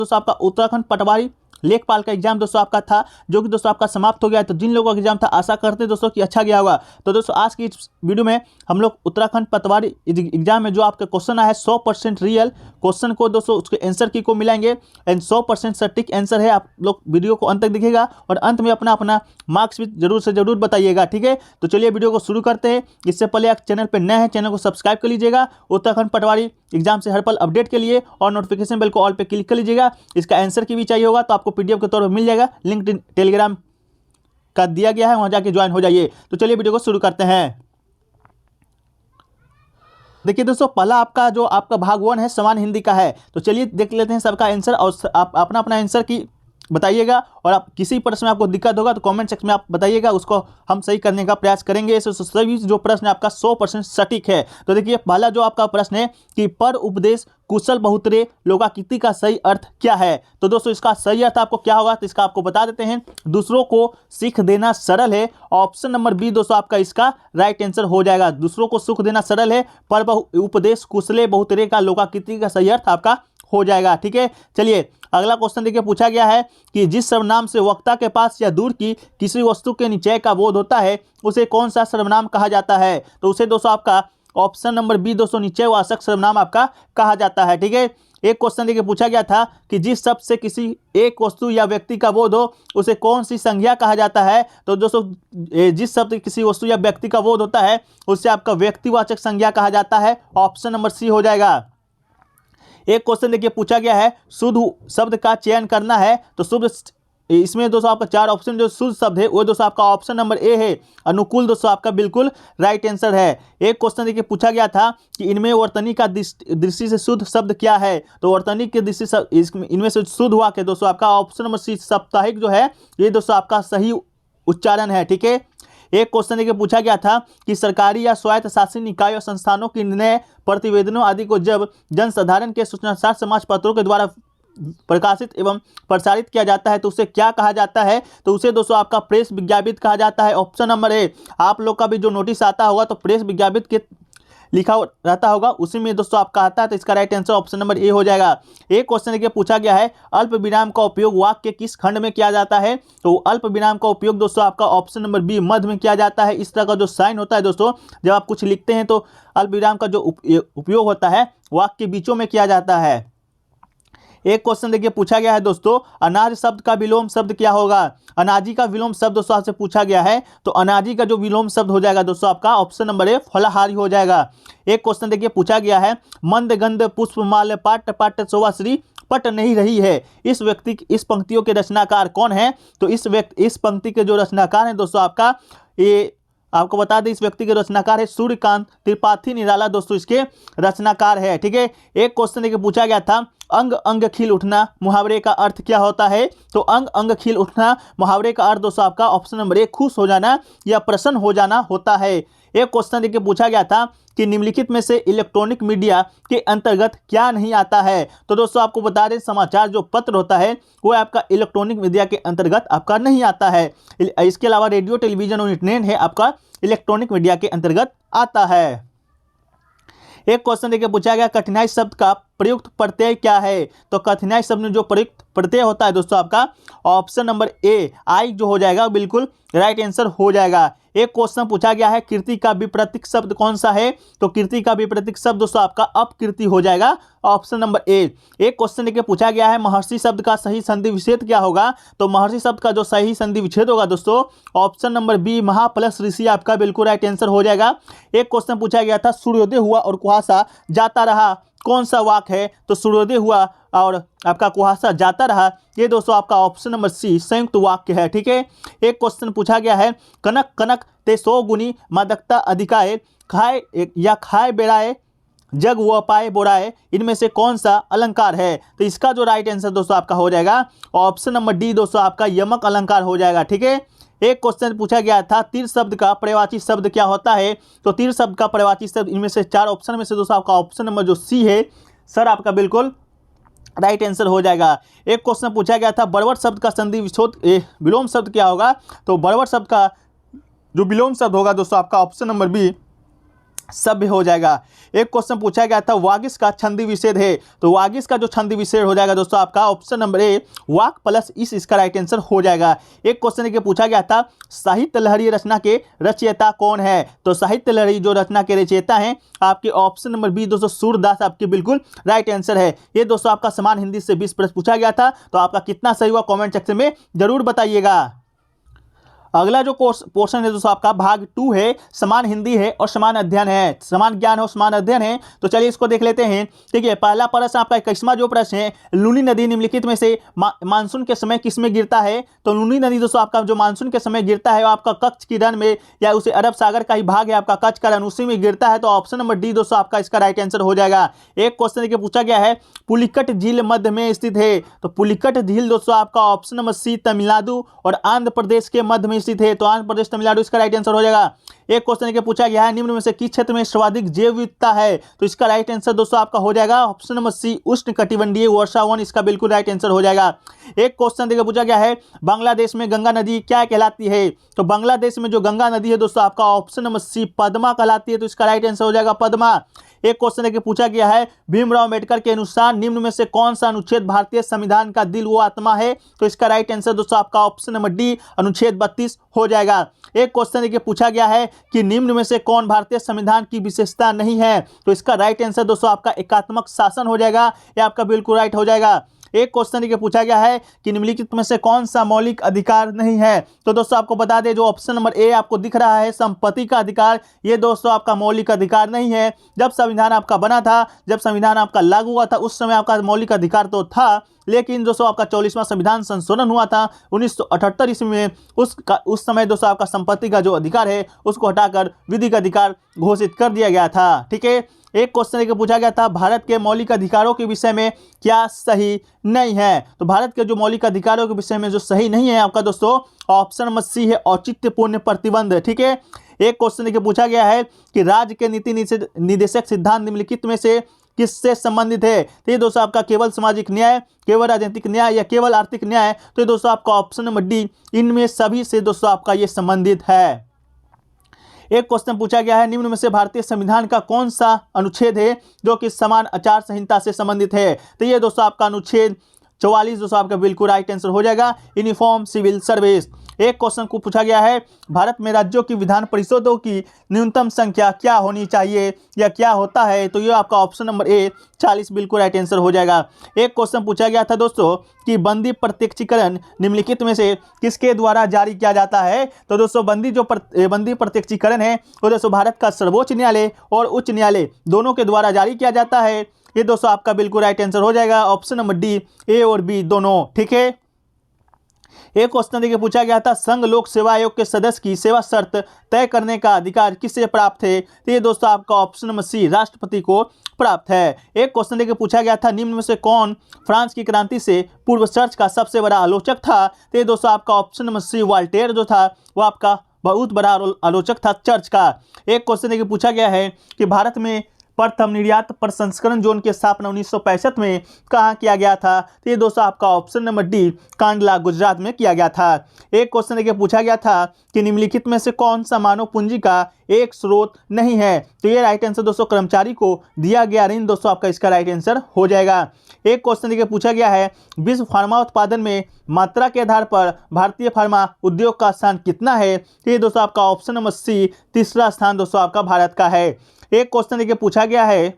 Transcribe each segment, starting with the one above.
दोस्तों आपका उत्तराखंड पटवारी लेखपाल का एग्जाम दोस्तों आपका था, जो कि दोस्तों आपका समाप्त हो गया है। तो जिन लोगों का एग्जाम था, आशा करते हैं दोस्तों कि अच्छा गया होगा। तो दोस्तों आज की इस वीडियो में हम लोग उत्तराखंड पटवारी एग्जाम में जो आपका क्वेश्चन आया है 100% रियल क्वेश्चन को दोस्तों उसके आंसर की को मिलाएंगे एंड 100% सटीक आंसर है। आप लोग वीडियो को अंत तक देखिएगा और अंत में अपना अपना मार्क्स भी जरूर से जरूर बताइएगा, ठीक है। तो चलिए वीडियो को शुरू करते हैं। इससे पहले आप चैनल पर नए हैं, चैनल को सब्सक्राइब कर लीजिएगा उत्तराखंड पटवारी एग्जाम से हर पल अपडेट के लिए, और नोटिफिकेशन बेल को ऑल पे क्लिक कर लीजिएगा। इसका आंसर की भी चाहिए होगा तो आपको पीडीएफ के तौर पर मिल जाएगा, लिंक टेलीग्राम का दिया गया है, वहां जाके ज्वाइन हो जाइए। तो चलिए वीडियो को शुरू करते हैं। देखिए दोस्तों, पहला आपका जो आपका भाग 1 है सामान्य हिंदी का है। तो चलिए देख लेते हैं सबका आंसर, और आप अपना अपना आंसर की बताइएगा। और आप किसी प्रश्न में आपको दिक्कत होगा तो कमेंट सेक्शन में आप बताइएगा, उसको हम सही करने का प्रयास करेंगे। इस सभी जो प्रश्न आपका 100% सटीक है। तो देखिए पहला जो आपका प्रश्न है कि पर उपदेश कुशल बहुतरे लोकाकृति का सही अर्थ क्या है। तो दोस्तों इसका सही अर्थ आपको क्या होगा, तो इसका आपको बता देते हैं। दूसरों को सीख देना सरल है। ऑप्शन नंबर बी दोस्तों आपका इसका राइट आंसर हो जाएगा। दूसरों को सुख देना सरल है, पर उपदेश कुशले बहुतरे का लोकाकृति का सही अर्थ आपका हो जाएगा, ठीक है। चलिए अगला क्वेश्चन देखिए, पूछा गया है कि जिस सर्वनाम से वक्ता के पास या दूर की किसी वस्तु के निश्चय का बोध होता है उसे कौन सा सर्वनाम कहा जाता है। तो उसे दोस्तों आपका ऑप्शन नंबर बी दोस्तों निश्चयवाचक सर्वनाम आपका कहा जाता है, ठीक है। एक क्वेश्चन देखिए पूछा गया था कि जिस शब्द से किसी एक वस्तु या व्यक्ति का बोध हो उसे कौन सी संज्ञा कहा जाता है। तो दोस्तों जिस शब्द किसी वस्तु या व्यक्ति का बोध होता है उससे आपका व्यक्तिवाचक संज्ञा कहा जाता है। ऑप्शन नंबर सी हो जाएगा। एक क्वेश्चन देखिए पूछा गया है शुद्ध शब्द का चयन करना है। तो शुद्ध इसमें दोस्तों आपका 4 ऑप्शन जो शुद्ध शब्द है वो दोस्तों आपका ऑप्शन नंबर ए है, अनुकूल दोस्तों आपका बिल्कुल राइट आंसर है। एक क्वेश्चन देखिए पूछा गया था कि इनमें वर्तनी का दृष्टि से शुद्ध शब्द क्या है। तो वर्तनी के दृष्टि से इनमें से शुद्ध वाक्य दोस्तों आपका ऑप्शन नंबर सी साप्ताहिक जो है ये दोस्तों आपका सही उच्चारण है, ठीक है। एक क्वेश्चन देखिए पूछा गया था कि सरकारी या स्वायत्त शासी निकाय और संस्थानों के निर्णय प्रतिवेदनों आदि को जब जनसाधारण के सूचनाचार समाज पत्रों के द्वारा प्रकाशित एवं प्रसारित किया जाता है तो उसे क्या कहा जाता है। तो उसे दोस्तों आपका प्रेस विज्ञापित कहा जाता है। ऑप्शन नंबर ए। आप लोग का भी जो नोटिस आता होगा तो प्रेस विज्ञापित के लिखा रहता होगा, उसी में दोस्तों आपका आता है। तो इसका राइट आंसर ऑप्शन नंबर ए हो जाएगा। एक क्वेश्चन देखिए पूछा गया है अल्प विराम का उपयोग वाक्य के किस खंड में किया जाता है। तो अल्प विराम का उपयोग दोस्तों आपका ऑप्शन नंबर बी मध्य में किया जाता है। इस तरह का जो साइन होता है दोस्तों, जब आप कुछ लिखते हैं तो अल्प विराम का जो उपयोग होता है वाक्य के बीचों में किया जाता है। एक क्वेश्चन देखिए पूछा गया है दोस्तों अनाज शब्द का विलोम शब्द क्या होगा। अनाजी का विलोम शब्द दोस्तों आपसे पूछा गया है। तो अनाजी का जो विलोम शब्द हो जाएगा दोस्तों आपका ऑप्शन नंबर ए फलाहारी हो जाएगा। एक क्वेश्चन देखिए पूछा गया है मंद गंध पुष्पमाल्य पाट पाट शोभाश्री पट नहीं रही है। इस व्यक्ति इस पंक्तियों के रचनाकार कौन है। तो इस पंक्ति के जो रचनाकार है दोस्तों आपका ये आपको बता दें इस व्यक्ति के रचनाकार है सूर्यकांत त्रिपाठी निराला दोस्तों इसके रचनाकार है, ठीक है। एक क्वेश्चन देखिए पूछा गया था अंग अंग खिल उठना मुहावरे का अर्थ क्या होता है। तो अंग अंग खिल उठना मुहावरे का अर्थ दोस्तों आपका ऑप्शन नंबर ए खुश हो जाना या प्रसन्न हो जाना होता है। एक क्वेश्चन देखिए पूछा गया था कि निम्नलिखित में से इलेक्ट्रॉनिक मीडिया के अंतर्गत क्या नहीं आता है। तो दोस्तों आपको बता दें समाचार जो पत्र होता है वो आपका इलेक्ट्रॉनिक मीडिया के अंतर्गत आपका नहीं आता है। इसके अलावा रेडियो टेलीविजन और इंटरनेट है आपका इलेक्ट्रॉनिक मीडिया के अंतर्गत आता है। एक क्वेश्चन देखिए पूछा गया कठिनाई शब्द का प्रयुक्त प्रत्यय क्या है। तो कठिनाई शब्द में जो प्रयुक्त प्रत्यय होता है दोस्तों आपका ऑप्शन नंबर ए आई जो हो जाएगा बिल्कुल राइट आंसर हो जाएगा। एक क्वेश्चन पूछा गया है कीर्ति का विप्रतीक शब्द कौन सा है। तो कीर्ति का विप्रतीक शब्द दोस्तों आपका अपकीर्ति हो जाएगा ऑप्शन नंबर ए। एक क्वेश्चन देखिए पूछा गया है महर्षि शब्द का सही संधि विच्छेद क्या होगा। तो महर्षि शब्द का जो सही संधि विच्छेद होगा दोस्तों ऑप्शन नंबर बी महा प्लस ऋषि आपका बिल्कुल राइट आंसर हो जाएगा। एक क्वेश्चन पूछा गया था सूर्योदय हुआ और कुहासा जाता रहा कौन सा वाक्य है। तो सूर्योदय हुआ और आपका कुहासा जाता रहा ये दोस्तों आपका ऑप्शन नंबर सी संयुक्त वाक्य है, ठीक है। एक क्वेश्चन पूछा गया है कनक कनक ते 100 गुनी मादकता अधिकाए खाए या खाए बेड़ाए जग वो पाए बोराए इनमें से कौन सा अलंकार है। तो इसका जो राइट आंसर दोस्तों आपका हो जाएगा ऑप्शन नंबर डी दोस्तों आपका यमक अलंकार हो जाएगा, ठीक है। एक क्वेश्चन पूछा गया था तीर शब्द का पर्यायवाची शब्द क्या होता है। तो तीर शब्द का पर्यायवाची शब्द इनमें से 4 ऑप्शन में से दोस्तों आपका ऑप्शन नंबर जो सी है सर आपका बिल्कुल राइट आंसर हो जाएगा। एक क्वेश्चन पूछा गया था बड़वट शब्द का संधि विलोम शब्द क्या होगा। तो बड़वट शब्द का जो विलोम शब्द होगा दोस्तों आपका ऑप्शन नंबर बी सभ्य हो जाएगा। एक क्वेश्चन पूछा गया था वागिश का छंदी विच्छेद है, तो वागिश का जो छंदी विच्छेद हो जाएगा दोस्तों आपका ऑप्शन नंबर ए वाक प्लस इस, इसका राइट आंसर हो जाएगा। एक क्वेश्चन के पूछा गया था साहित्य लहरी रचना के रचयिता कौन है, तो साहित्य लहरी जो रचना के रचयिता हैं आपके ऑप्शन नंबर बी दोस्तों सूरदास आपके बिल्कुल राइट आंसर है। ये दोस्तों आपका समान हिंदी से 20 प्रश्न पूछा गया था, तो आपका कितना सही हुआ कॉमेंट सेक्शन में जरूर बताइएगा। अगला जो पोर्शन है दोस्तों आपका भाग 2 है, समान हिंदी है और समान अध्ययन है, समान ज्ञान है और समान अध्ययन है। तो चलिए इसको देख लेते हैं। ठीक है, पहला प्रश्न आपका 21वां जो प्रश्न है, लूनी नदी निम्नलिखित में से मानसून के समय किस में गिरता है, तो लूनी नदी दोस्तों आपका जो मानसून के समय गिरता है वो आपका कच्छ की रण में, या उसे अरब सागर का ही भाग है आपका कच्छ का रण, उसी में गिरता है। तो ऑप्शन नंबर डी दोस्तों आपका इसका राइट आंसर हो जाएगा। एक क्वेश्चन के पूछा गया है पुलिकट झील मध्य में स्थित है, तो पुलिकट झील दोस्तों आपका ऑप्शन नंबर सी तमिलनाडु और आंध्र प्रदेश के मध्य में स्थित है, तो आंध्र प्रदेश तमिलनाडु इसका राइट आंसर हो जाएगा। एक क्वेश्चन के पूछा गया है निम्न में से किस क्षेत्र में सर्वाधिक जैव विविधता है, तो इसका राइट आंसर दोस्तों आपका हो जाएगा ऑप्शन नंबर सी उष्णकटिबंधीय वर्षा वन, इसका बिल्कुल राइट आंसर हो जाएगा। एक क्वेश्चन देखिए पूछा गया है बांग्लादेश में गंगा नदी क्या कहलाती है, तो बांग्लादेश में जो गंगा नदी है दोस्तों आपका ऑप्शन नंबर सी पद्मा कहलाती है, तो इसका राइट आंसर हो जाएगा पद्मा। एक क्वेश्चन है कि पूछा गया है भीमराव अम्बेडकर के अनुसार निम्न में से कौन सा अनुच्छेद भारतीय संविधान का दिल व आत्मा है, तो इसका राइट आंसर दोस्तों आपका ऑप्शन नंबर डी अनुच्छेद 32 हो जाएगा। एक क्वेश्चन है कि पूछा गया है कि निम्न में से कौन भारतीय संविधान की विशेषता नहीं है, तो इसका राइट आंसर दोस्तों आपका एकात्मक शासन हो जाएगा, यह आपका बिल्कुल राइट हो जाएगा। एक क्वेश्चन के पूछा गया है कि निम्नलिखित में से कौन सा मौलिक अधिकार नहीं है, तो दोस्तों आपको बता दें जो ऑप्शन नंबर ए आपको दिख रहा है संपत्ति का अधिकार, ये दोस्तों आपका मौलिक अधिकार नहीं है। जब संविधान आपका बना था, जब संविधान आपका लागू हुआ था उस समय आपका मौलिक अधिकार तो था, लेकिन दोस्तों आपका 44वां संविधान संशोधन हुआ था 1978 ईस्वी में, उस समय दोस्तों आपका संपत्ति का जो अधिकार है उसको हटाकर विधिक अधिकार घोषित कर दिया गया था। ठीक है, एक क्वेश्चन के पूछा गया था भारत के मौलिक अधिकारों के विषय में क्या सही नहीं है, तो भारत के जो मौलिक अधिकारों के विषय में जो सही नहीं है आपका दोस्तों ऑप्शन नंबर सी है औचित्यपूर्ण प्रतिबंध। ठीक है, एक क्वेश्चन के पूछा गया है कि राज्य के नीति निदेशक सिद्धांत निम्नलिखित में से किससे संबंधित है, तो ये दोस्तों आपका केवल सामाजिक न्याय, केवल राजनीतिक न्याय या केवल आर्थिक न्याय, तो ये दोस्तों आपका ऑप्शन नंबर डी इनमें सभी से दोस्तों आपका ये संबंधित है। एक क्वेश्चन पूछा गया है निम्न में से भारतीय संविधान का कौन सा अनुच्छेद है जो कि समान आचार संहिता से संबंधित है, तो ये दोस्तों आपका अनुच्छेद 44 दोस्तों आपका बिल्कुल राइट आंसर हो जाएगा यूनिफॉर्म सिविल सर्विस। एक क्वेश्चन को पूछा गया है भारत में राज्यों की विधान परिषदों की न्यूनतम संख्या क्या होनी चाहिए या क्या होता है, तो ये आपका ऑप्शन नंबर ए 40 बिल्कुल राइट आंसर हो जाएगा। एक क्वेश्चन पूछा गया था दोस्तों कि बंदी प्रत्यक्षीकरण निम्नलिखित में से किसके द्वारा जारी किया जाता है, तो दोस्तों बंदी प्रत्यक्षीकरण है वो दोस्तों भारत का सर्वोच्च न्यायालय और उच्च न्यायालय दोनों के द्वारा जारी किया जाता है, ये दोस्तों आपका बिल्कुल राइट आंसर हो जाएगा ऑप्शन नंबर डी ए और बी दोनों। ठीक है, एक क्वेश्चन देखिए पूछा गया था संघ लोक सेवा आयोग के सदस्य की सेवा शर्त तय करने का अधिकार किससे प्राप्त है, तो ये दोस्तों आपका ऑप्शन नंबर सी राष्ट्रपति को प्राप्त है। एक क्वेश्चन देखिए पूछा गया था निम्न में से कौन फ्रांस की क्रांति से पूर्व चर्च का सबसे बड़ा आलोचक था, तो ये दोस्तों आपका ऑप्शन नंबर सी वॉल्टेयर जो था वो आपका बहुत बड़ा आलोचक था चर्च का। एक क्वेश्चन देखिए पूछा गया है कि भारत में प्रथम निर्यात प्रसंस्करण जोन की स्थापना 1965 में कहाँ किया गया था, तो ये दोस्तों आपका option number D Kandla Gujarat में किया गया था। एक क्वेश्चन देखिए पूछा गया था कि निम्नलिखित में से कौन सा मानव पूंजी का एक स्रोत नहीं है, तो ये राइट आंसर दोस्तों कर्मचारी को दिया गया ऋण दोस्तों आपका इसका राइट आंसर हो जाएगा। एक क्वेश्चन देखिए पूछा गया है विश्व फार्मा उत्पादन में मात्रा के आधार पर भारतीय फार्मा उद्योग का स्थान कितना है, तो ये दोस्तों आपका ऑप्शन नंबर सी तीसरा स्थान दोस्तों आपका भारत का है। एक क्वेश्चन देखिए पूछा गया है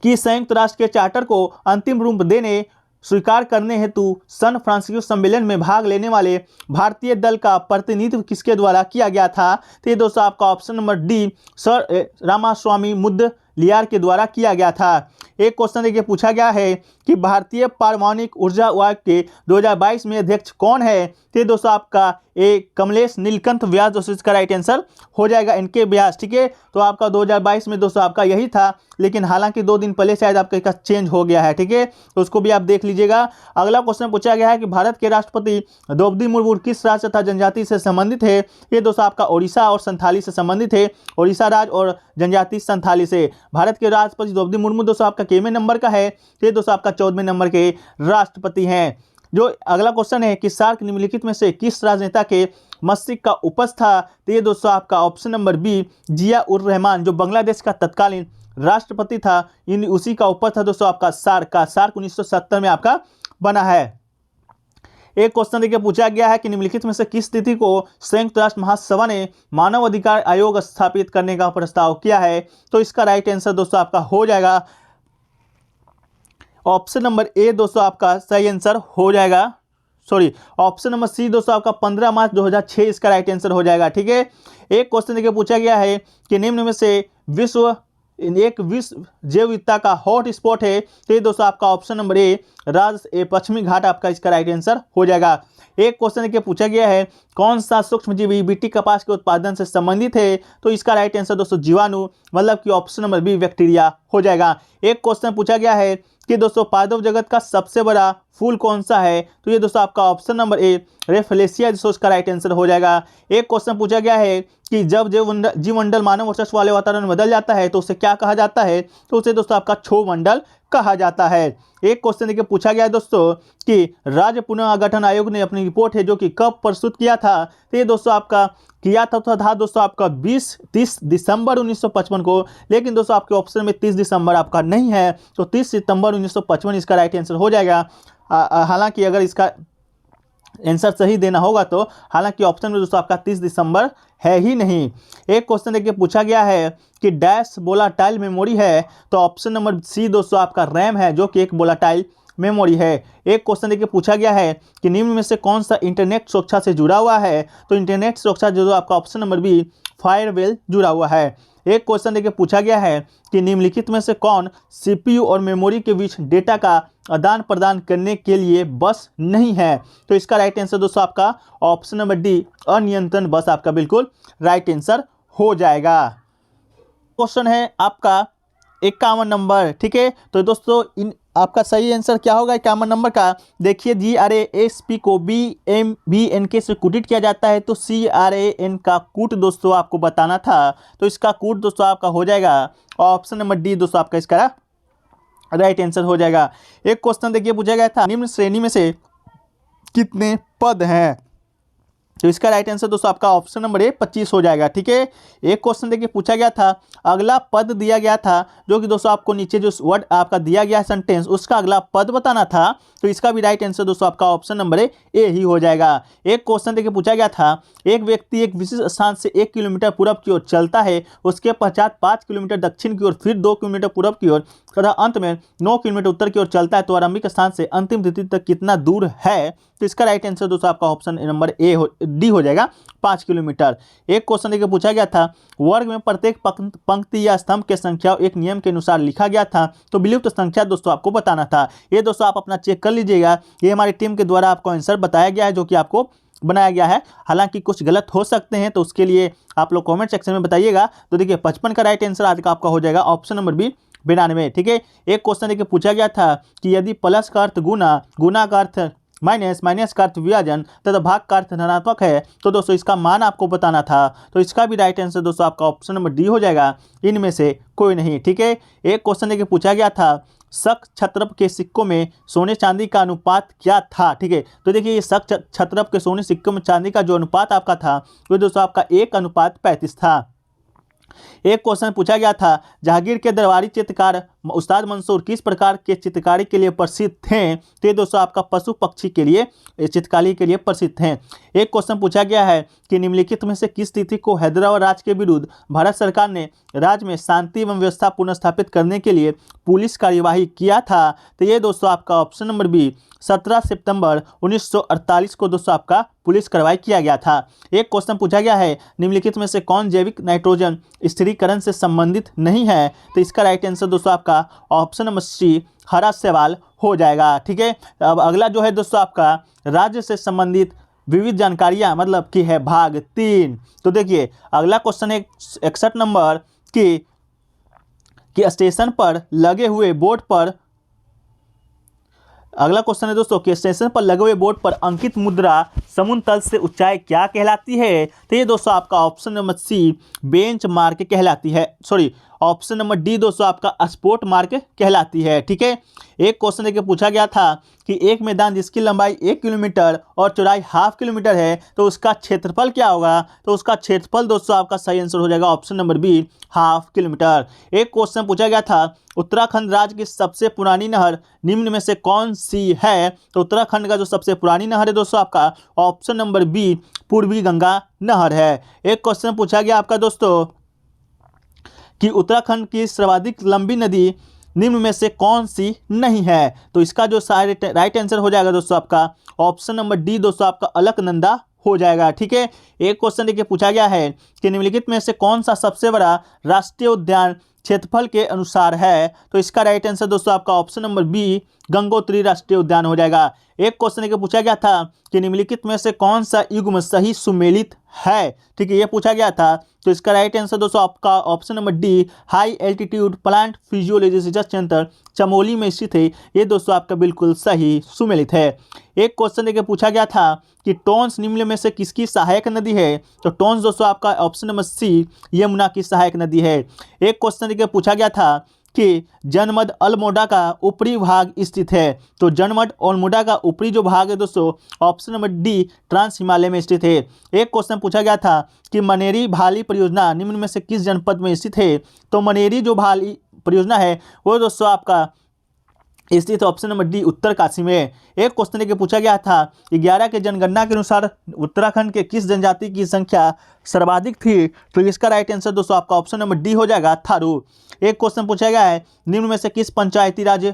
कि संयुक्त राष्ट्र के चार्टर को अंतिम रूप देने स्वीकार करने हेतु सन फ्रांसिस्को सम्मेलन में भाग लेने वाले भारतीय दल का प्रतिनिधित्व किसके द्वारा किया गया था, तो ये दोस्तों आपका option number D Sir Ramaswamy Mudaliar के द्वारा किया गया था। एक क्वेश्चन देखिए पूछा गया है कि भारतीय पारमाणविक ऊर्जा आयोग के 2022 में अध्यक्ष कौन है, तो ये दोस्तों आपका ए कमलेश नीलकंठ व्यास दोस्तों इसका राइट आंसर हो जाएगा इनके व्यास। ठीक है, तो आपका 2022 में दोस्तों आपका यही था, लेकिन हालांकि 2 दिन पहले शायद आपका इसका चेंज हो गया है। ठीक है, तो उसको भी आप देख लीजिएगा। अगला क्वेश्चन पूछा गया है कि भारत के राष्ट्रपति द्रौपदी मुर्मू किस राज्य तथा जनजाति से संबंधित है, ये दोस्तों आपका ओडिशा और संथाली से संबंधित है, ओडिशा राज्य और जनजाति संथाली से। भारत के राष्ट्रपति द्रौपदी मुर्मू दोस्तों आपका कितवें नंबर का है, ये दोस्तों आपका 14वें नंबर के राष्ट्रपति हैं। जो अगला क्वेश्चन है कि सार्क निम्नलिखित में से किस राजनेता के मस्जिद का उपज था? तो ये दोस्तों आपका ऑप्शन नंबर बी जिया उर रहमान, जो बांग्लादेश का तत्कालीन राष्ट्रपति था, इन उसी का उपज था दोस्तों आपका सार्क का। सार्क 1970 में आपका बना है। एक क्वेश्चन देखिए पूछा गया है कि निम्नलिखित में से किस तिथि को संयुक्त राष्ट्र महासभा ने मानव अधिकार आयोग स्थापित करने का प्रस्ताव किया है? तो इसका राइट आंसर दोस्तों आपका हो जाएगा ऑप्शन नंबर ए दोस्तों आपका सही आंसर हो जाएगा। सॉरी, ऑप्शन नंबर सी दोस्तों आपका 15 मार्च 2006 इसका राइट आंसर हो जाएगा। ठीक है। एक क्वेश्चन देखिए पूछा गया है कि निम्न में से विश्व जैव विविधता का हॉट स्पॉट है? तो ये दोस्तों आपका ऑप्शन नंबर ए पश्चिमी घाट आपका इसका राइट आंसर हो जाएगा। एक क्वेश्चन देखिए पूछा गया है कौन सा सूक्ष्मजीवी बीटी कपास के उत्पादन से संबंधित है? तो इसका राइट आंसर दोस्तों जीवाणु, मतलब कि ऑप्शन नंबर बी बैक्टीरिया हो जाएगा। एक क्वेश्चन पूछा गया है कि दोस्तों पादप जगत का सबसे बड़ा फूल कौन सा है? तो ये दोस्तों आपका ऑप्शन नंबर ए रेफलेशिया दोस्तों इसका राइट आंसर हो जाएगा। एक क्वेश्चन पूछा गया है कि जब जीवमंडल मानव वर्चस्व वाले वातावरण में बदल जाता है तो उसे क्या कहा जाता है? तो उसे दोस्तों आपका क्षोभमंडल कहा जाता है। एक क्वेश्चन देखिए पूछा गया है दोस्तों कि राज्य पुनर्गठन आयोग ने अपनी रिपोर्ट है जो कि कब प्रस्तुत किया था? तो ये दोस्तों आपका किया था दोस्तों आपका 30 दिसंबर 1955 को, लेकिन दोस्तों आपके ऑप्शन में 30 दिसंबर आपका नहीं है, तो 30 सितंबर 1955 इसका राइट आंसर हो जाएगा। हालांकि अगर इसका आंसर सही देना होगा तो, हालांकि ऑप्शन में दोस्तों आपका 30 दिसंबर है ही नहीं। एक क्वेश्चन देखिए पूछा गया है कि डैश वोलाटाइल मेमोरी है? तो ऑप्शन नंबर सी दोस्तों आपका रैम है, जो कि एक वोलाटाइल मेमोरी है। एक क्वेश्चन देखिए पूछा गया है कि निम्न में से कौन सा इंटरनेट सुरक्षा से जुड़ा हुआ है? तो इंटरनेट सुरक्षा जो आपका ऑप्शन नंबर बी फायरवेल जुड़ा हुआ है। एक क्वेश्चन देखिए पूछा गया है कि निम्नलिखित में से कौन सीपीयू और मेमोरी के बीच डेटा का आदान प्रदान करने के लिए बस नहीं है? तो इसका राइट आंसर दोस्तों आपका ऑप्शन नंबर डी अनियंत्रण बस आपका बिल्कुल राइट आंसर हो जाएगा। क्वेश्चन है आपका 51 नंबर। ठीक है, तो दोस्तों इन आपका सही आंसर क्या होगा 51 नंबर का? देखिए GRASP को BMBNK से कूटित किया जाता है, तो CRAN का कूट दोस्तों आपको बताना था, तो इसका कूट दोस्तों आपका हो जाएगा ऑप्शन नंबर डी दोस्तों आपका इसका राइट आंसर हो जाएगा। एक क्वेश्चन देखिए पूछा गया था निम्न श्रेणी में से कितने पद हैं? तो इसका राइट आंसर दोस्तों आपका ऑप्शन नंबर ए 25 हो जाएगा। ठीक है। एक क्वेश्चन देखिए पूछा गया था, अगला पद दिया गया था जो कि दोस्तों आपको नीचे जो वर्ड आपका दिया गया है सेंटेंस, उसका अगला पद बताना था, तो इसका भी राइट आंसर दोस्तों आपका ऑप्शन नंबर ए ही हो जाएगा। एक क्वेश्चन देखिए पूछा गया था, एक व्यक्ति एक विशिष्ट स्थान से 1 किलोमीटर पूरब की ओर चलता है, उसके पश्चात 5 किलोमीटर दक्षिण की ओर, फिर 2 किलोमीटर पूरब की ओर तथा अंत में 9 किलोमीटर उत्तर की ओर चलता है, तो आरंभिक स्थान से अंतिम तिथि तक कितना दूर है? तो इसका राइट आंसर दोस्तों आपका ऑप्शन नंबर डी हो जाएगा 5 किलोमीटर। एक क्वेश्चन देखिए पूछा गया था, वर्ग में प्रत्येक पंक्ति या स्तंभ के संख्या एक नियम के अनुसार लिखा गया था, तो विलुप्त संख्या दोस्तों आपको बताना था। ये दोस्तों आप अपना चेक कर लीजिएगा, ये हमारी टीम के द्वारा आपको आंसर बताया गया है जो कि आपको बनाया गया है। हालांकि कुछ गलत हो सकते हैं, तो उसके लिए आप लोग कमेंट सेक्शन में बताइएगा। तो देखिए 55 का राइट आंसर आज का आपका हो जाएगा ऑप्शन नंबर बी 92। ठीक है। एक क्वेश्चन देखिए पूछा गया था कि यदि प्लस का अर्थ गुना, गुना का अर्थ माइनस, माइनस का अर्थ विभाजन तथा भाग का अर्थ धनात्मक है, तो दोस्तों इसका मान आपको बताना था, तो इसका भी राइट आंसर दोस्तों आपका ऑप्शन नंबर डी हो जाएगा, इनमें से कोई नहीं। ठीक है। एक क्वेश्चन देखिए पूछा गया था, शक क्षत्रप के सिक्कों में सोने चांदी का अनुपात क्या था? ठीक है, तो देखिए ये शक क्षत्रप के सोने सिक्कों में चांदी का जो अनुपात आपका था, वो दोस्तों आपका 1:35 था। एक क्वेश्चन पूछा गया था, जहांगीर के दरबारी चित्रकार उस्ताद मंसूर किस प्रकार के चित्रकारी के लिए प्रसिद्ध थे? तो ये दोस्तों आपका पशु पक्षी के लिए चित्रकारी के लिए प्रसिद्ध हैं। एक क्वेश्चन पूछा गया है कि निम्नलिखित में से किस तिथि को हैदराबाद राज्य के विरुद्ध भारत सरकार ने राज्य में शांति एवं व्यवस्था पुनर्स्थापित करने के लिए पुलिस कार्यवाही किया था? तो ये दोस्तों आपका ऑप्शन नंबर बी 17 सितंबर 1948 को दोस्तों आपका पुलिस कार्रवाई किया गया था। एक क्वेश्चन पूछा गया है, निम्नलिखित में से कौन जैविक नाइट्रोजन स्थिरीकरण से संबंधित नहीं है? तो इसका राइट आंसर दोस्तों आपका ऑप्शन नंबर सी हरा सवाल हो जाएगा। ठीक है। अब अगला जो है दोस्तों आपका राज्य से संबंधित विविध जानकारियां, मतलब कि है भाग 3। तो देखिए अगला क्वेश्चन है 61 नंबर कि स्टेशन पर लगे हुए बोर्ड पर, अगला क्वेश्चन है दोस्तों कि स्टेशन पर लगे हुए बोर्ड पर अंकित मुद्रा समुद्र तल से ऊंचाई क्या कहलाती है? तो ये दोस्तों आपका option number C benchmark कहलाती है। सॉरी, ऑप्शन नंबर डी दोस्तों आपका स्पोर्ट मार्क कहलाती है। ठीक है, एक क्वेश्चन देखिए पूछा गया था कि एक मैदान जिसकी लंबाई 1 किलोमीटर और चौड़ाई हाफ किलोमीटर है तो उसका क्षेत्रफल क्या होगा, तो उसका क्षेत्रफल दोस्तों आपका सही आंसर हो जाएगा option number B half kilometre. एक क्वेश्चन पूछा गया था उत्तराखंड राज्य की सबसे पुरानी नहर निम्न में से कौन सी है, तो उत्तराखंड का जो सबसे पुरानी नहर है दोस्तों आपका ऑप्शन नंबर बी पूर्वी गंगा नहर है। एक क्वेश्चन पूछा गया आपका दोस्तों कि उत्तराखंड की सर्वाधिक लंबी नदी निम्न में से कौन सी नहीं है, तो इसका जो राइट आंसर हो जाएगा दोस्तों आपका ऑप्शन नंबर डी दोस्तों आपका अलकनंदा हो जाएगा। ठीक है, एक क्वेश्चन देखिए पूछा गया है कि निम्नलिखित में से कौन सा सबसे बड़ा राष्ट्रीय उद्यान क्षेत्रफल के अनुसार है, तो इसका राइट आंसर दोस्तों आपका ऑप्शन नंबर बी गंगोत्री राष्ट्रीय उद्यान हो जाएगा। एक क्वेश्चन देखिए पूछा गया था कि निम्नलिखित में से कौन सा युग्म सही सुमेलित है, ठीक है, ये पूछा गया था, तो इसका राइट आंसर दोस्तों आपका option number D high altitude plant physiology research centre Chamoli में स्थित है, ये दोस्तों आपका बिल्कुल सही सुमेलित है। एक क्वेश्चन देखिए पूछा गया था कि टोंस निम्न में से किसकी सहायक नदी है, तो टोंस दोस्तों आपका ऑप्शन नंबर सी यमुना की सहायक नदी है। एक क्वेश्चन देखिए पूछा गया था कि जनमद अल्मोड़ा का ऊपरी भाग स्थित है, तो जनमद अल्मोड़ा का ऊपरी जो भाग है दोस्तों option number D trans Himalaya में स्थित है। एक क्वेश्चन पूछा गया था कि मनेरी भाली परियोजना निम्न में से किस जनपद में स्थित है, तो मनेरी जो भाली परियोजना है वो दोस्तों आपका स्थित ऑप्शन नंबर डी उत्तरकाशी में। एक क्वेश्चन लेके पूछा गया था 11 के जनगणना के अनुसार उत्तराखंड के किस जनजाति की संख्या सर्वाधिक थी, तो इसका राइट आंसर दोस्तों आपका ऑप्शन नंबर डी हो जाएगा थारू। एक क्वेश्चन पूछा गया है निम्न में से किस पंचायती राज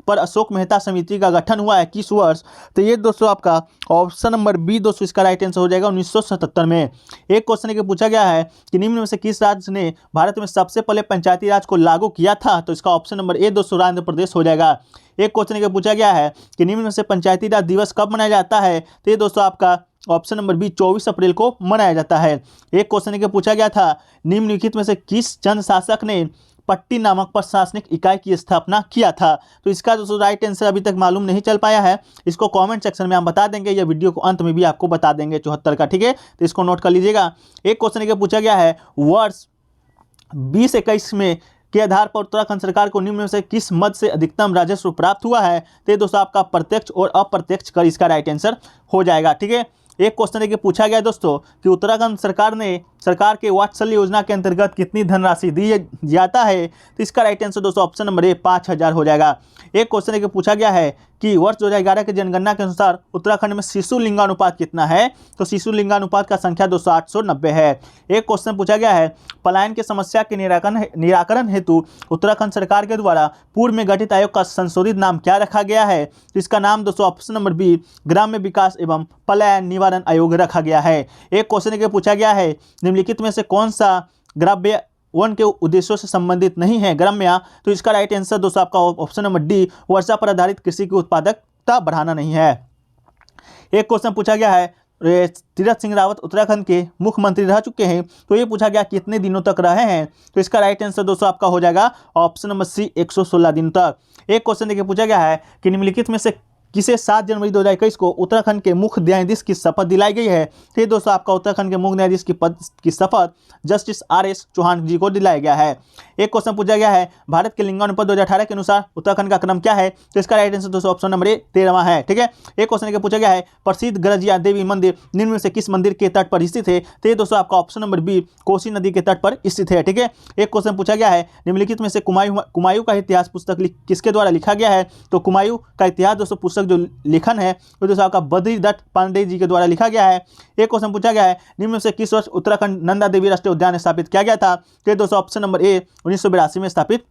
पर अशोक मेहता समिति का गठन हुआ है किस वर्ष, तो ये दोस्तों आपका ऑप्शन नंबर बी दोस्तों इसका राइट आंसर हो जाएगा 1977 में। एक क्वेश्चन के पूछा गया है कि निम्न में से किस राज्य ने भारत में सबसे पहले पंचायती राज को लागू किया था, तो इसका ऑप्शन नंबर ए दोस्तों आंध्र प्रदेश हो जाएगा। एक क्वेश्चन के पूछा गया है कि निम्न में से पंचायती राज दिवस कब मनाया जाता है, तो ये दोस्तों आपका ऑप्शन नंबर बी 24 अप्रैल को मनाया जाता है। एक क्वेश्चन के पूछा गया था निम्नलिखित में से किस चंद शासक ने पट्टी नामक प्रशासनिक इकाई की स्थापना किया था, तो इसका दोस्तों राइट आंसर अभी तक मालूम नहीं चल पाया है, इसको कमेंट सेक्शन में हम बता देंगे या वीडियो को अंत में भी आपको बता देंगे 74 का। ठीक है, तो इसको नोट कर लीजिएगा। एक क्वेश्चन के पूछा गया है वर्ष 2021 में के आधार पर उत्तराखंड सरकार को निम्न में से किस मद से अधिकतम राजस्व प्राप्त हुआ है, तो दोस्तों आपका प्रत्यक्ष और अप्रत्यक्ष कर इसका राइट आंसर हो जाएगा। ठीक है, एक क्वेश्चन देखिए पूछा गया दोस्तों कि उत्तराखंड सरकार के वात्सल्य योजना के अंतर्गत कितनी धनराशि दी जाता है, तो इसका राइट आंसर दोस्तों ऑप्शन नंबर ए 5000 हो जाएगा। एक क्वेश्चन देखिए पूछा गया है कि वर्ष 2011 के जनगणना के अनुसार उत्तराखंड में शिशु लिंगानुपात कितना है, तो शिशु लिंगानुपात का संख्या दोस्तों 890 है। एक क्वेश्चन पूछा गया है पलायन की समस्या के निराकरण हेतु उत्तराखंड सरकार के द्वारा पूर्व में गठित आयोग का संशोधित नाम क्या रखा गया है, तो इसका नाम दोस्तों ऑप्शन नंबर बी ग्राम्य विकास एवं पलायन निवारण आयोग रखा गया है। एक क्वेश्चन पूछा गया है निम्नलिखित में से कौन सा ग्राम्य वन के उद्देश्यों से संबंधित नहीं है ग्राम्य, तो इसका राइट आंसर दोस्तों आपका ऑप्शन नंबर डी वर्षा पर आधारित कृषि की उत्पादकता बढ़ाना नहीं है। एक क्वेश्चन पूछा गया है तीरथ सिंह रावत उत्तराखंड के मुख्यमंत्री रह चुके हैं, तो ये पूछा गया कितने दिनों तक रहे हैं, तो इसका राइट आंसर दोस्तों आपका हो जाएगा ऑप्शन नंबर सी 116 दिन तक। एक क्वेश्चन देखिए पूछा गया है कि निम्नलिखित में से किसे 7 जनवरी 2021 को उत्तराखंड के मुख्य न्यायाधीश की शपथ दिलाई गई है, तो दोस्तों आपका उत्तराखंड के मुख्य न्यायाधीश की पद की शपथ जस्टिस RS चौहान जी को दिलाया गया है। एक क्वेश्चन पूछा गया है भारत के लिंगानुपात 2018 के अनुसार उत्तराखंड का क्रम क्या है, तो इसका राइट आंसर दोस्तों ऑप्शन नंबर ए 13वां है। ठीक है, एक क्वेश्चन पूछा गया है प्रसिद्ध गरजिया देवी मंदिर निम्न में से किस मंदिर के तट पर स्थित है, तो ये दोस्तों आपका ऑप्शन नंबर बी कोसी नदी के तट पर स्थित है। ठीक है, एक क्वेश्चन पूछा गया है निम्नलिखित में से कुमायूं का इतिहास पुस्तक किसके द्वारा लिखा गया है, तो कुमायूं का इतिहास दोस्तों पुस्तक जो लिखन है वो दोस्तों आपका बद्री दत्त पांडे जी के द्वारा लिखा गया है। एक क्वेश्चन पूछा गया है निम्न में से किस वर्ष उत्तराखंड नंदा देवी राष्ट्रीय उद्यान स्थापित किया गया था, तो दोस्तों ऑप्शन नंबर ए 1982 में स्थापित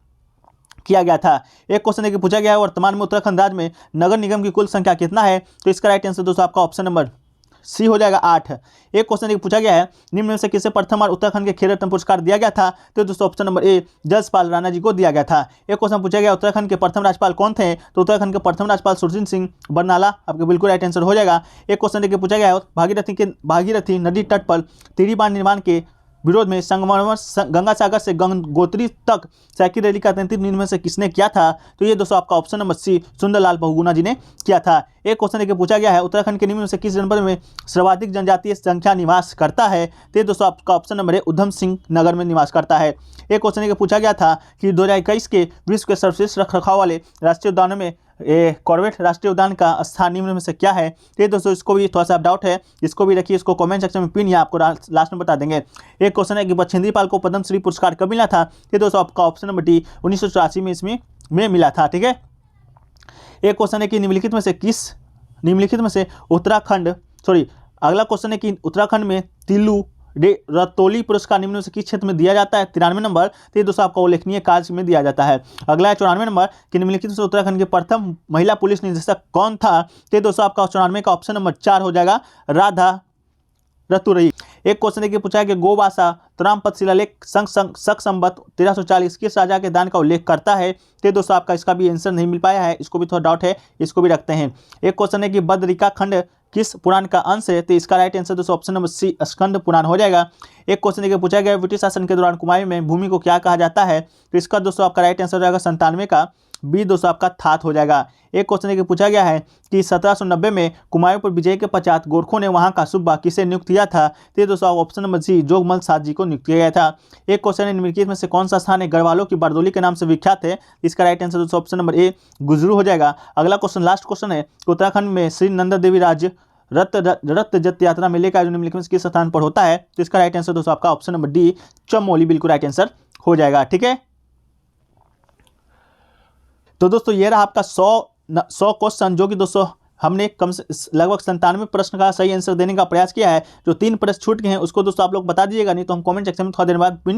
किया गया था। एक क्वेश्चन पूछा गया है वर्तमान में उत्तराखंड राज्य में नगर निगम की कुल संख्या कितना है, तो इसका राइट आंसर दोस्तों आपका ऑप्शन नंबर सी हो जाएगा 8। एक क्वेश्चन पूछा गया है निम्न में से किसे प्रथम बार उत्तराखंड के खेल रत्न पुरस्कार दिया गया था, तो दोस्तों option number A Jaspal Rana ji को दिया गया था। एक क्वेश्चन पूछा गया उत्तराखंड के प्रथम राज्यपाल कौन थे, तो उत्तराखंड के प्रथम राज्यपाल सुरजीत सिंह बरनाला आपके बिल्कुल राइट आंसर हो जाएगा। एक क्वेश्चन पूछा गया है भागीरथी नदी तट पर तिरी बांध निर्माण के विरोध में संगमरमर गंगा सागर से गंगोत्री तक साइकिल रैली का नेतृत्व निम्न में से किसने किया था? तो ये दोस्तों आपका option number C Sundarlal Bahuguna ji ने किया था। एक क्वेश्चन देखिए पूछा गया है, उत्तराखंड के निम्न में से किस जनपद में सर्वाधिक जनजातीय संख्या निवास करता है? तो ये दोस्तों आपका ऑप्शन नंबर है उधम सिंह नगर में निवास करता है। एक क्वेश्चन देखिए पूछा गया था कि 2021 के विश्व के सर्वश्रेष्ठ रखरखाव वाले राष्ट्रीय उद्यानों में कॉर्बेट राष्ट्रीय उद्यान का स्थान निम्न में से क्या है? ये दोस्तों इसको भी थोड़ा सा डाउट है, इसको भी रखिए, इसको कमेंट सेक्शन में पिन या आपको लास्ट में बता देंगे। एक क्वेश्चन है कि बछेंद्री पाल को पद्मश्री पुरस्कार कब मिला था? ये दोस्तों आपका ऑप्शन नंबर डी 1984 में इसमें मिला था। ठीक है। एक क्वेश्चन है कि निम्नलिखित में से अगला क्वेश्चन है कि उत्तराखंड में तिल्लू रतौली पुरस्कार निम्न में से किस क्षेत्र में दिया जाता है? 93 नंबर। तो ये दोस्तों आपका उल्लेखनीय कार्य में दिया जाता है। अगला है 94 नंबर कि निम्नलिखित में से उत्तराखंड के प्रथम महिला पुलिस निदेशक कौन था? तो ये दोस्तों आपका 94 का ऑप्शन नंबर 4 हो जाएगा, राधा रतुरई। एक क्वेश्चन देखिए पूछा है कि गोवासा त्रामपद शिलालेख शक संवत 1340 किस राजा के दान का उल्लेख करता है? तो दोस्तों आपका इसका भी आंसर नहीं मिल पाया है, इसको भी थोड़ा डाउट है, इसको भी रखते हैं। एक क्वेश्चन है कि बद्रिका खंड किस पुराण का अंश है? तो इसका राइट आंसर दोस्तों ऑप्शन नंबर सी स्कंद पुराण हो जाएगा। एक क्वेश्चन देखिए पूछा गया ब्रिटिश शासन के दौरान कुमायूं में भूमि को क्या कहा जाता है? तो इसका दोस्तों आपका राइट आंसर हो जाएगा 97 का बी दोस्तों आपका थात हो जाएगा। एक क्वेश्चन देखिए पूछा गया है कि 1790 में कुमायूं पर विजय के पश्चात गोरखों ने वहां का सूबा किसे नियुक्त किया था? तो दोस्तों ऑप्शन नंबर सी जोगमल साध जी को नियुक्त किया गया था। एक क्वेश्चन है निम्नलिखित में से कौन सा स्थान है गढ़वालों की बारदोली के नाम से विख्यात है? इसका राइट आंसर दोस्तों ऑप्शन नंबर ए गुजरू हो जाएगा। अगला क्वेश्चन लास्ट क्वेश्चन है उत्तराखंड में श्री नंदा देवी राज्य रथ जत यात्रा मेले का निम्नलिखित में किस स्थान पर होता है? तो इसका राइट आंसर दोस्तों आपका ऑप्शन नंबर डी चमोली बिल्कुल राइट आंसर हो जाएगा। ठीक है। तो दोस्तों ये रहा आपका 100 क्वेश्चन, जो कि दोस्तों हमने कम से लगभग 97 प्रश्न का सही आंसर देने का प्रयास किया है। जो 3 प्रश्न छूट गए हैं उसको दोस्तों आप लोग बता दीजिएगा, नहीं तो हम कमेंट सेक्शन में थोड़ा देर बाद